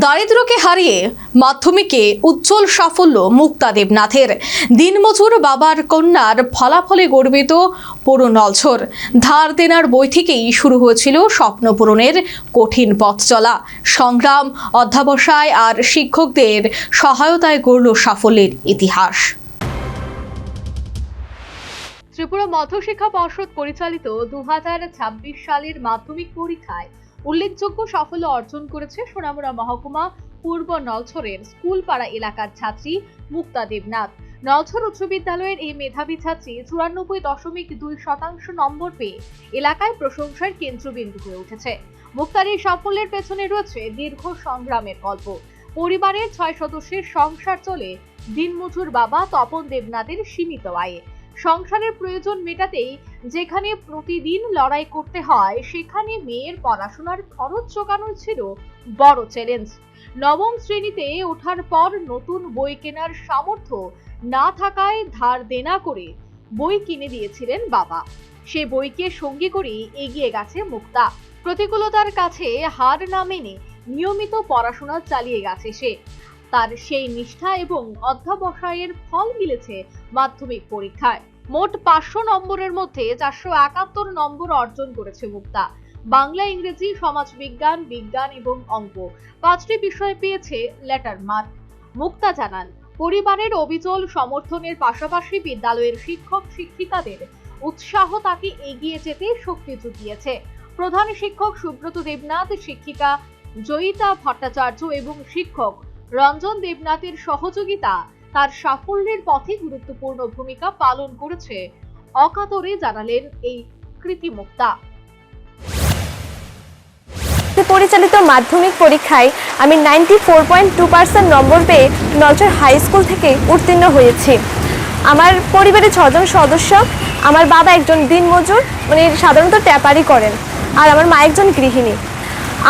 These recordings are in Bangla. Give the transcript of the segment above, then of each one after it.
দারিদ্র্যকে হারিয়ে মাধ্যমিকে উজ্জ্বল সাফল্য মুক্তা দেবনাথের। দিনমজুর বাবার কন্যার ফলাফলে গর্বিত পুরো নলছর। ধার দেনার বই থেকেই শুরু হয়েছিল স্বপ্ন পূরণের কঠিন পথ চলা। সংগ্রাম, অধ্যবসায় আর শিক্ষকদের সহায়তায় গড়ল সাফল্যের ইতিহাস। ত্রিপুরা মধ্যশিক্ষা পর্ষদ পরিচালিত 2026 সালের মাধ্যমিক পরীক্ষায় উল্লেখযোগ্য সাফল্য অর্জন করেছে সোনামুড়া মহকুমা পূর্ব নলছরের স্কুলপাড়া এলাকার ছাত্রী মুক্তা দেবনাথ। নলছর উচ্চ বিদ্যালয়ের এই মেধাবী ছাত্রী 94.2% নম্বর পেয়ে এলাকায় প্রশংসার কেন্দ্রবিন্দু হয়ে উঠেছে। মুক্তার এই সাফল্যের পেছনে রয়েছে দীর্ঘ সংগ্রামের গল্প। পরিবারের 6 সদস্যের সংসার চলে দিনমজুর বাবা তপন দেবনাথের সীমিত আয়ে। সংসারের প্রয়োজন মেটাতেই যেখানে প্রতিদিন লড়াই করতে হয়, সেখানে মেয়ের পড়াশোনার খরচ জোগানোর ছিল বড় চ্যালেঞ্জ। নবম শ্রেণীতে ওঠার পর নতুন বই কেনার সামর্থ্য না থাকায় ধার দেনা করে বই কিনে দিয়েছিলেন বাবা। সে বইকে সঙ্গী করে এগিয়ে গেছে মুক্তা। প্রতিকূলতার কাছে হার না মেনে নিয়মিত পড়াশোনা চালিয়ে গেছে সে। তার সেই নিষ্ঠা এবং অধ্যবসায়ের ফল মিলেছে মাধ্যমিক পরীক্ষায়। মোট 500 নম্বরের মধ্যে 471 নম্বর অর্জন করেছে মুক্তা। বাংলা, ইংরেজি, সমাজবিজ্ঞান, বিজ্ঞান এবং অঙ্ক 5টি বিষয়ে পেয়েছে লেটার মার্ক। মুক্তা জানান, পরিবারের অবিচল সমর্থনের পাশাপাশি বিদ্যালয়ের শিক্ষক শিক্ষিকাদের উৎসাহ তাকে এগিয়ে যেতে শক্তি জুগিয়েছে। প্রধান শিক্ষক সুব্রত দেবনাথ, শিক্ষিকা জয়িতা ভট্টাচার্য এবং শিক্ষক রঞ্জন দেবনাথের সহযোগিতা তার সাফল্যের পথে গুরুত্বপূর্ণ ভূমিকা পালন করেছে। অকাতরে জানালেন এই কৃতি মুক্তা। পরিচালিত মাধ্যমিক পরীক্ষায় আমি 94.2% নম্বর পেয়ে নলছর হাই স্কুল থেকে উত্তীর্ণ হয়েছি। আমার পরিবারের 6 জন সদস্য। আমার বাবা একজন দিনমজুর, সাধারণত ট্যাপারি করেন, আর আমার মা একজন গৃহিণী।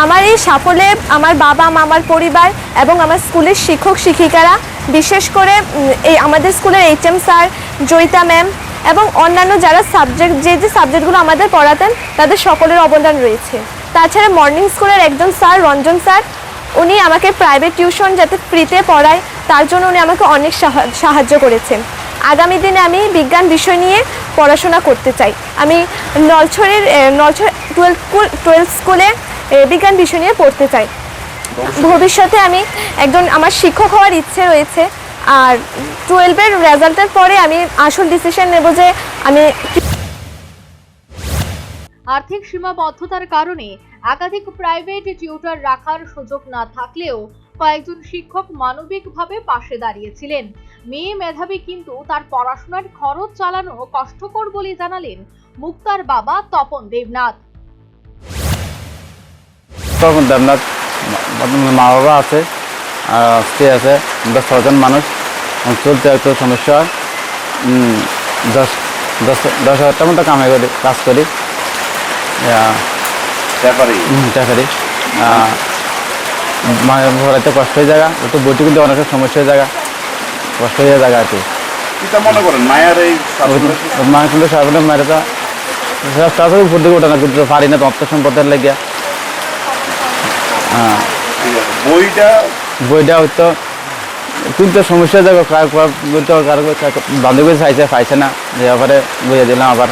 আমার এই সাফল্যে আমার বাবা মা, আমার পরিবার এবং আমার স্কুলের শিক্ষক শিক্ষিকারা, বিশেষ করে এই আমাদের স্কুলের HM স্যার, জয়িতা ম্যাম এবং অন্যান্য যারা যে সাবজেক্টগুলো আমাদের পড়াতেন, তাদের সকলের অবদান রয়েছে। তাছাড়া মর্নিং স্কুলের একজন স্যার, রঞ্জন স্যার, উনি আমাকে প্রাইভেট টিউশন যাতে ফ্রিতে পড়ায়, তার জন্য উনি আমাকে অনেক সাহায্য করেছেন। আগামী দিনে আমি বিজ্ঞান বিষয় নিয়ে পড়াশোনা করতে চাই। আমি নলছর 12 স্কুলে বিজ্ঞান বিষয় নিয়ে পড়তে চাই। ভবিষ্যতে আমি আমার শিক্ষক হওয়ার ইচ্ছে রয়েছে। আর 12-এর রেজাল্টের পরে আমি আসল ডিসিশন নেব যে আমি। আর্থিক সীমাবদ্ধতার কারণে একাধিক প্রাইভেট টিউটর রাখার সুযোগ না থাকলেও কয়েকজন শিক্ষক মানবিকভাবে পাশে দাঁড়িয়েছিলেন। মেয়ে মেধাবী, কিন্তু তার পড়াশোনার খরচ চালানো কষ্টকর বলে জানালেন মুক্তার বাবা তপন দেবনাথ। তপন দেবনাথ মা বাবা আছে, স্ত্রী আছে, আমরা 6 জন মানুষ। চলতে একটু সমস্যা হয়। 10,000 টাকার মতো কাজ করি। ভরাইতে কষ্ট হয়ে জায়গা, একটু বইটি কিন্তু অনেক সমস্যা হয়ে জায়গা, কষ্ট হয়ে জায়গা আর কি। মনে করেন মায়ের এই মায়ের কিন্তু সারাদিন মায়ের তাছাড়া উপর দিকে ওঠে না, কিন্তু পারি না তথ্য সম্পদের লেগে। বইটা হয়তো কিন্তু সমস্যা জায়গা বান্ধবী চাইছে, পাইছে না, যে ব্যাপারে বুঝে দিলাম আবার।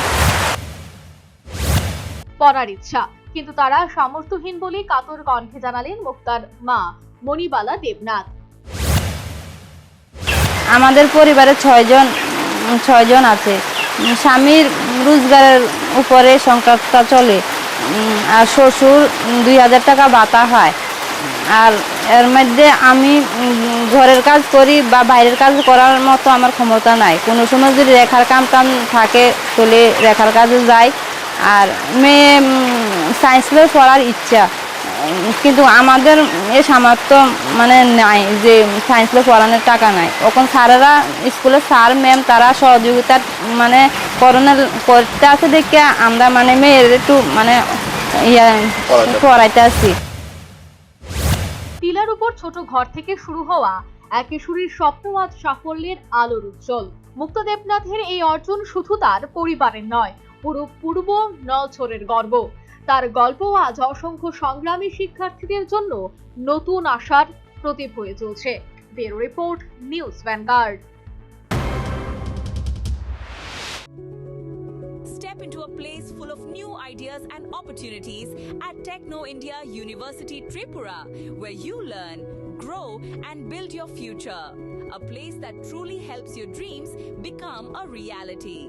পড়ার ইচ্ছা, কিন্তু তারা সামর্থ্যহীন বলে কাতর কণ্ঠে জানালেন মুক্তার মা মণিবালা দেবনাথ। আমাদের পরিবারে 6 জন আছে। স্বামীর রোজগারের উপরে সংসারটা চলে, আর শ্বশুর 2000 টাকা ভাতা হয়। আর এর মধ্যে আমি ঘরের কাজ করি বা বাইরের কাজ করার মতো আমার ক্ষমতা নাই। কোনো সময় যদি রেখার কাম থাকে তাহলে রেখার কাজে যাই। আর মেয়ে সায়েন্স নিয়ে পড়ার ইচ্ছা, কিন্তু আমাদের এই সামর্থ্য নাই যে সায়েন্স নিয়ে পড়ানোর টাকা নাই। এখন স্যারেরা, স্কুলের স্যার ম্যাম, তারা সহযোগিতা করতে আছে দেখে আমরা মেয়ের একটু পড়াইতে আছি। টিলার উপর ছোট ঘর থেকে শুরু হওয়া এক কিশোরীর স্বপ্ন আজ সাফল্যের আলোর উজ্জ্বল। মুক্তা দেবনাথের এই অর্জন শুধু তার পরিবারের নয়, পুরো পূর্ব নলছরের গর্ব। তার গল্প আজ অসংখ্য সংগ্রামী শিক্ষার্থীদের জন্য নতুন আশার প্রতীক হয়ে চলছে। Bureau report, news vanguard. Step into a place full of new ideas and opportunities at Techno India University Tripura, where you learn, grow and build your future. A place that truly helps your dreams become a reality.